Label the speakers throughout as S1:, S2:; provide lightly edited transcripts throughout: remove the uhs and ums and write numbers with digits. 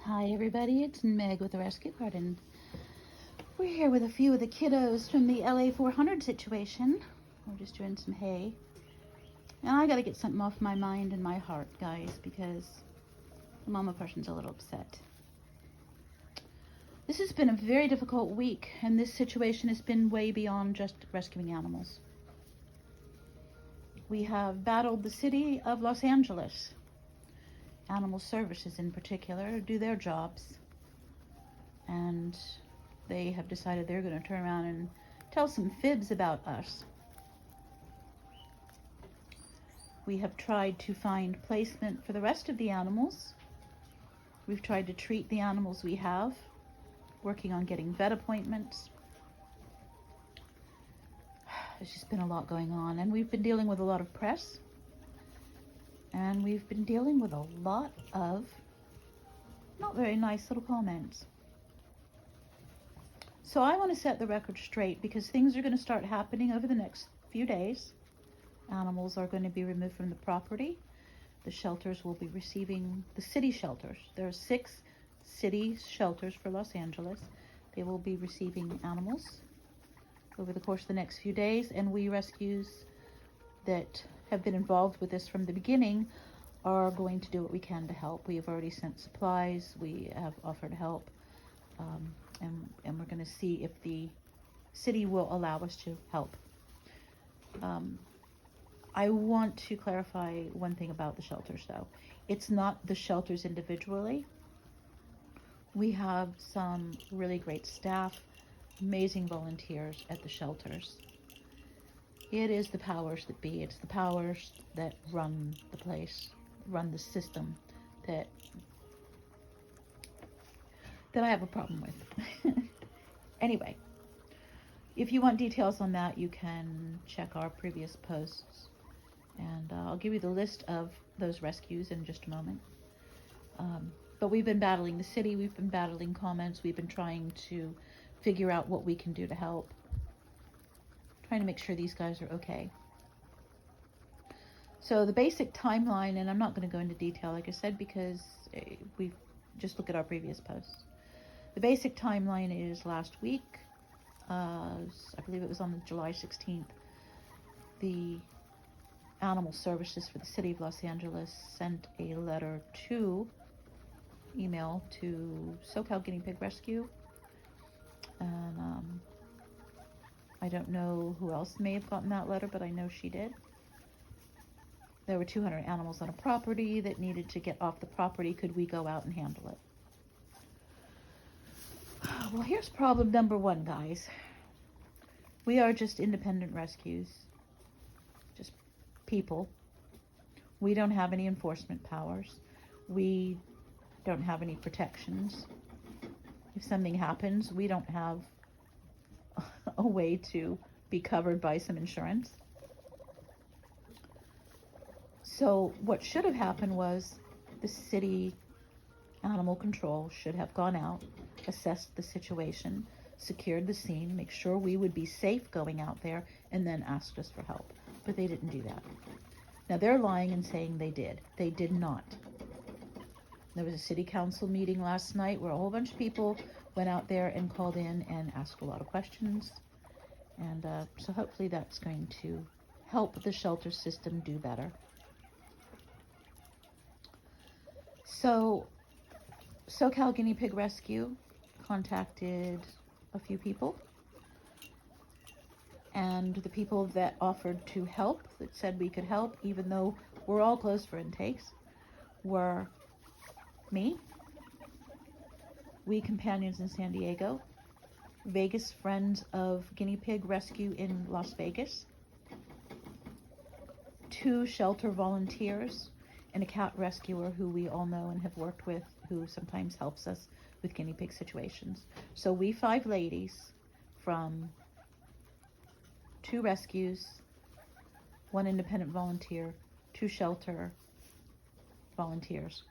S1: Hi everybody, it's Meg with the Rescue Garden. We're here with a few of the kiddos from the LA 400 situation. We're just doing some hay. And I gotta get something off my mind and my heart, guys, because the mama person's a little upset. This has been a very difficult week, and this situation has been way beyond just rescuing animals. We have battled the city of Los Angeles, animal services in particular, do their jobs, and they have decided they're going to turn around and tell some fibs about us. We have tried to find placement for the rest of the animals. We've tried to treat the animals we have, working on getting vet appointments. There's just been a lot going on, and we've been dealing with a lot of press, and we've been dealing with a lot of not very nice little comments. So I want to set the record straight, because things are going to start happening over the next few days. Animals are going to be removed from the property. The shelters will be receiving, the city shelters. There are 6 city shelters for Los Angeles. They will be receiving animals over the course of the next few days, and we rescues that have been involved with this from the beginning are going to do what we can to help. We have already sent supplies. We have offered help. And we're going to see if the city will allow us to help. I want to clarify one thing about the shelters, though. It's not the shelters individually. We have some really great staff, amazing volunteers at the shelters. It is the powers that be. It's the powers that run the place, run the system that I have a problem with. Anyway, if you want details on that, you can check our previous posts, and I'll give you the list of those rescues in just a moment. But we've been battling the city, we've been battling comments, we've been trying to figure out what we can do to help, trying to make sure these guys are okay. So the basic timeline, and I'm not going to go into detail, like I said, because we've just looked at our previous posts. The basic timeline is last week, I believe it was on July 16th, the Animal Services for the City of Los Angeles sent a letter email to SoCal Guinea Pig Rescue, and I don't know who else may have gotten that letter, but I know she did. There were 200 animals on a property that needed to get off the property. Could we go out and handle it? Well, here's problem number 1, guys. We are just independent rescues, just people. We don't have any enforcement powers. We don't have any protections. If something happens, we don't have a way to be covered by some insurance. So what should have happened was the city animal control should have gone out, assessed the situation, secured the scene, make sure we would be safe going out there, and then asked us for help. But they didn't do that. Now they're lying and saying they did. They did not. There was a city council meeting last night where a whole bunch of people went out there and called in and asked a lot of questions. And so hopefully that's going to help the shelter system do better. So SoCal Guinea Pig Rescue contacted a few people, and the people that offered to help, that said we could help, even though we're all closed for intakes, were me, We Companions in San Diego, Vegas Friends of Guinea Pig Rescue in Las Vegas, 2 shelter volunteers, and a cat rescuer who we all know and have worked with, who sometimes helps us with guinea pig situations. So we 5 ladies from 2 rescues, 1 independent volunteer, 2 shelter volunteers.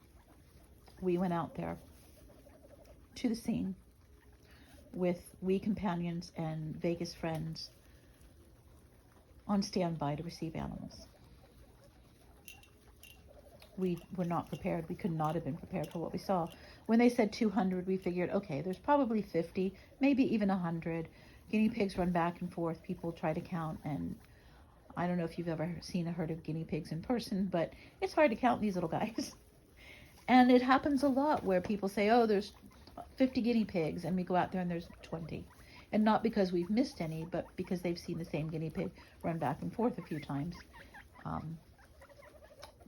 S1: We went out there to the scene with We Companions and Vegas Friends on standby to receive animals. we were not prepared. We could not have been prepared for what we saw. When they said 200, we figured, okay, there's probably 50, maybe even 100. Guinea pigs run back and forth. People try to count, and I don't know if you've ever seen a herd of guinea pigs in person, but it's hard to count these little guys. And it happens a lot where people say, oh, there's 50 guinea pigs, and we go out there and there's 20. And not because we've missed any, but because they've seen the same guinea pig run back and forth a few times.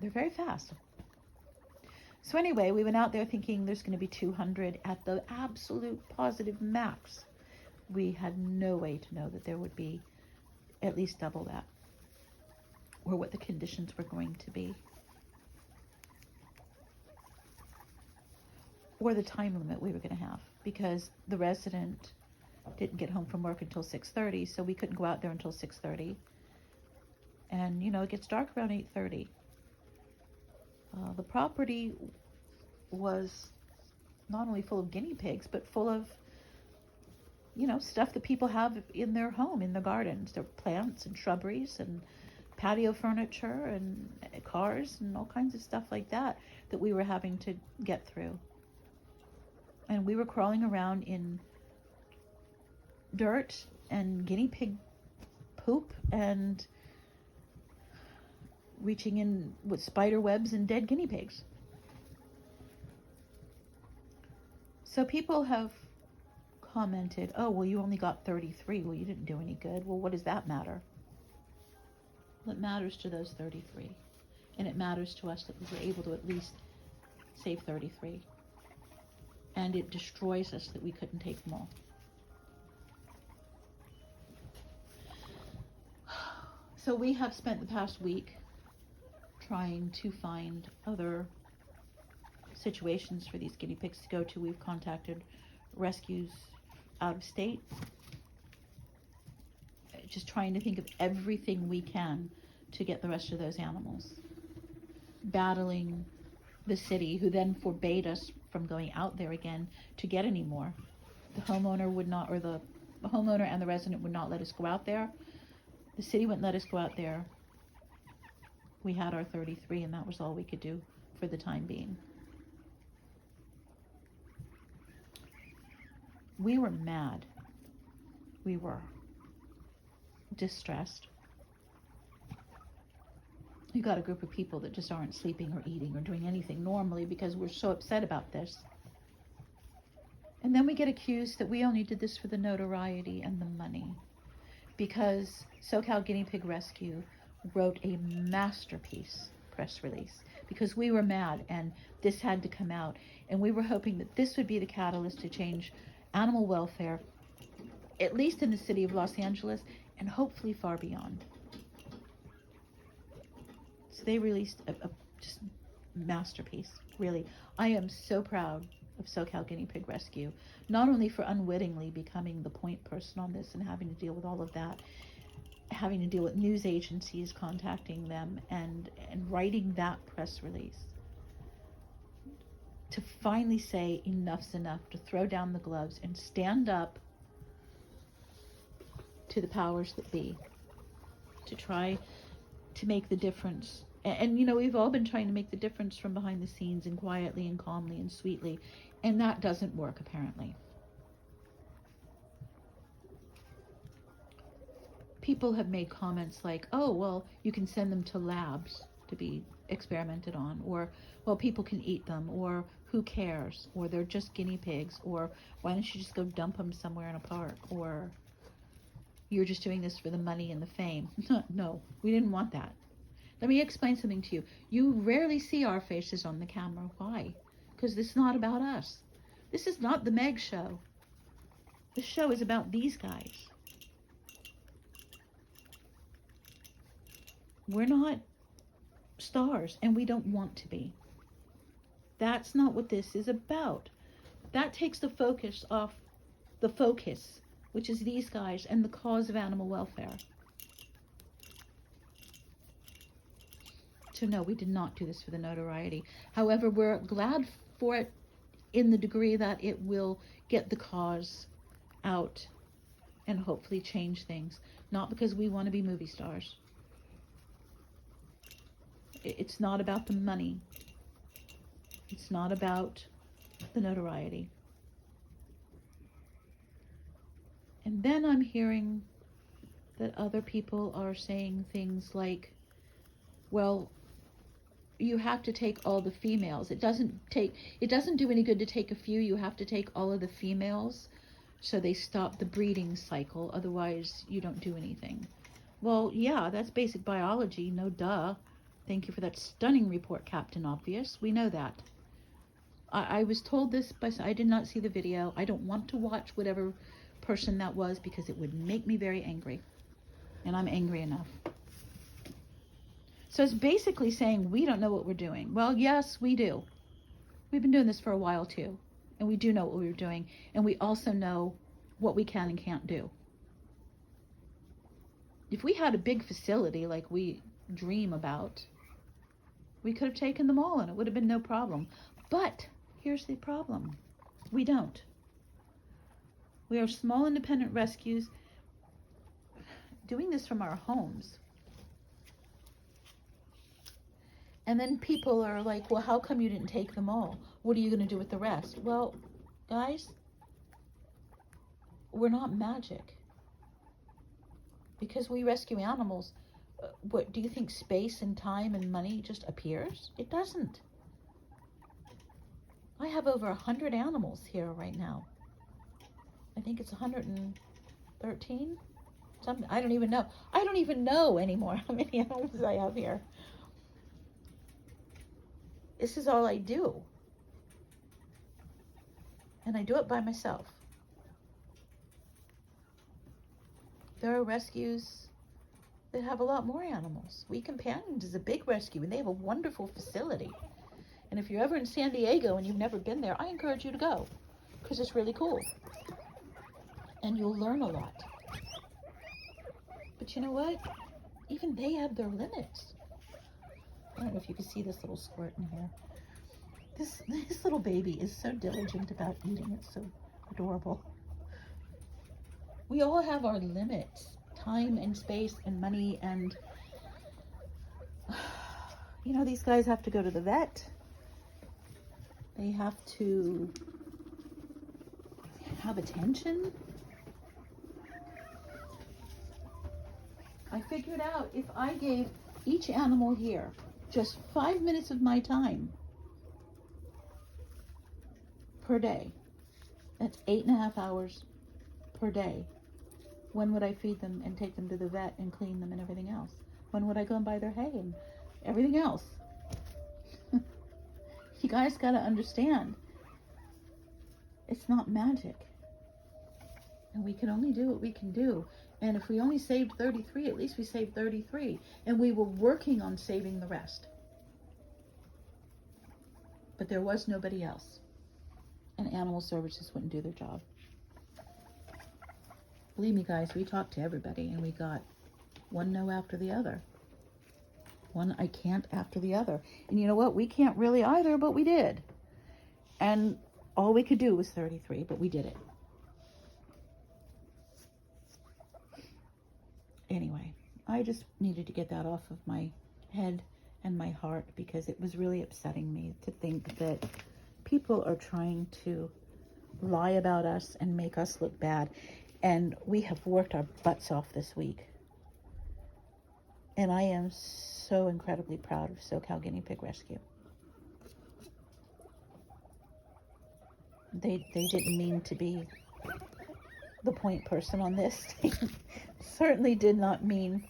S1: They're very fast. So anyway, we went out there thinking there's going to be 200 at the absolute positive max. We had no way to know that there would be at least double that, or what the conditions were going to be, or the time limit we were going to have, because the resident didn't get home from work until 6:30, so we couldn't go out there until 6:30. And, you know, it gets dark around 8:30. The property was not only full of guinea pigs, but full of, you know, stuff that people have in their home, in their gardens. There were plants and shrubberies and patio furniture and cars and all kinds of stuff like that that we were having to get through. And we were crawling around in dirt and guinea pig poop and reaching in with spider webs and dead guinea pigs. So people have commented, oh, well, you only got 33. Well, you didn't do any good. Well, what does that matter? Well, it matters to those 33. And it matters to us that we were able to at least save 33. And it destroys us that we couldn't take them all. So we have spent the past week trying to find other situations for these guinea pigs to go to. We've contacted rescues out of state, just trying to think of everything we can to get the rest of those animals. Battling the city, who then forbade us from going out there again to get any more. The homeowner would not, or the homeowner and the resident would not let us go out there. The city wouldn't let us go out there. We had our 33, and that was all we could do for the time being. We were mad. We were distressed. You got a group of people that just aren't sleeping or eating or doing anything normally because we're so upset about this. And then we get accused that we only did this for the notoriety and the money, because SoCal Guinea Pig Rescue wrote a masterpiece press release because we were mad and this had to come out, and we were hoping that this would be the catalyst to change animal welfare, at least in the city of Los Angeles and hopefully far beyond. So they released a just masterpiece, really. I am so proud of SoCal Guinea Pig Rescue, not only for unwittingly becoming the point person on this and having to deal with all of that, having to deal with news agencies contacting them and writing that press release, to finally say enough's enough, to throw down the gloves and stand up to the powers that be, to try to make the difference. And you know, we've all been trying to make the difference from behind the scenes and quietly and calmly and sweetly, and that doesn't work apparently. People have made comments like, oh, well, you can send them to labs to be experimented on, or, well, people can eat them, or who cares, or they're just guinea pigs, or why don't you just go dump them somewhere in a park, or you're just doing this for the money and the fame. No, we didn't want that. Let me explain something to you. You rarely see our faces on the camera. Why? Because this is not about us. This is not the Meg show. This show is about these guys. We're not stars, and we don't want to be. That's not what this is about. That takes the focus off the focus, which is these guys and the cause of animal welfare. So no, we did not do this for the notoriety. However, we're glad for it in the degree that it will get the cause out and hopefully change things. Not because we want to be movie stars. It's not about the money. It's not about the notoriety. And then I'm hearing that other people are saying things like, well, you have to take all the females. It doesn't do any good to take a few. You have to take all of the females so they stop the breeding cycle. Otherwise, you don't do anything. Well, yeah, that's basic biology. No duh. Thank you for that stunning report, Captain Obvious. We know that. I was told this, but I did not see the video. I don't want to watch whatever person that was because it would make me very angry. And I'm angry enough. So it's basically saying we don't know what we're doing. Well, yes, we do. We've been doing this for a while too. And we do know what we're doing. And we also know what we can and can't do. If we had a big facility like we dream about, we could have taken them all and it would have been no problem. But here's the problem. We don't. We are small independent rescues doing this from our homes. And then people are like, well, how come you didn't take them all? What are you going to do with the rest? Well, guys, we're not magic. Because we rescue animals, what do you think space and time and money just appears? It doesn't. I have over 100 animals here right now. I think it's 113. Something, I don't even know. I don't even know anymore how many animals I have here. This is all I do. And I do it by myself. There are rescues that have a lot more animals. We Companions is a big rescue and they have a wonderful facility. And if you're ever in San Diego and you've never been there, I encourage you to go because it's really cool. And you'll learn a lot. But you know what? Even they have their limits. I don't know if you can see this little squirt in here. This little baby is so diligent about eating. It's so adorable. We all have our limits. Time and space and money and... You know, these guys have to go to the vet. They have to have attention. I figured out if I gave each animal here just 5 minutes of my time per day, that's 8.5 hours per day. When would I feed them and take them to the vet and clean them and everything else? When would I go and buy their hay and everything else? You guys got to understand, it's not magic. And we can only do what we can do. And if we only saved 33, at least we saved 33. And we were working on saving the rest. But there was nobody else. And animal services wouldn't do their job. Believe me, guys, we talked to everybody and we got one no after the other. One I can't after the other. And you know what? We can't really either, but we did. And all we could do was 33, but we did it. Anyway, I just needed to get that off of my head and my heart because it was really upsetting me to think that people are trying to lie about us and make us look bad. And we have worked our butts off this week. And I am so incredibly proud of SoCal Guinea Pig Rescue. They didn't mean to be the point person on this. They certainly did not mean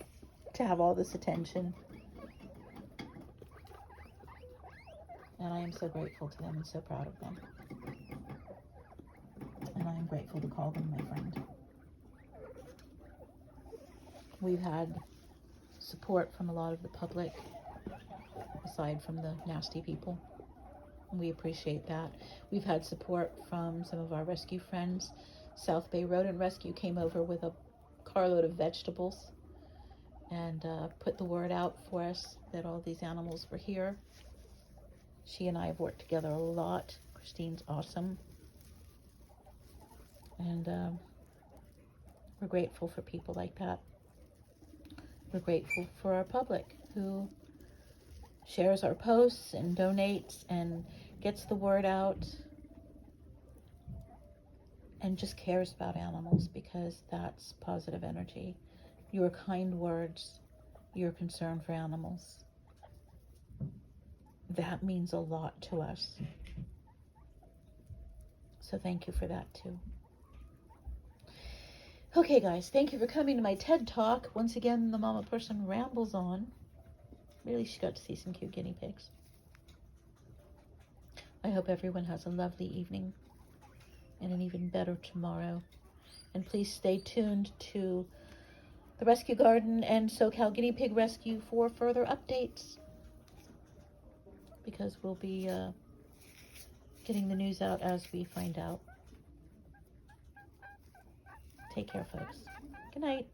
S1: to have all this attention. And I am so grateful to them and so proud of them. And I am grateful to call them my friend. We've had support from a lot of the public, aside from the nasty people. And we appreciate that. We've had support from some of our rescue friends. South Bay Rodent Rescue came over with a carload of vegetables and put the word out for us that all these animals were here. She and I have worked together a lot. Christine's awesome. And we're grateful for people like that. We're grateful for our public who shares our posts and donates and gets the word out and just cares about animals, because that's positive energy. Your kind words, your concern for animals. That means a lot to us. So thank you for that too. Okay guys, thank you for coming to my TED Talk. Once again, the mama person rambles on. Really, she got to see some cute guinea pigs. I hope everyone has a lovely evening and an even better tomorrow. And please stay tuned to the Rescue Garden and SoCal Guinea Pig Rescue for further updates, because we'll be getting the news out as we find out. Take care, folks. Good night.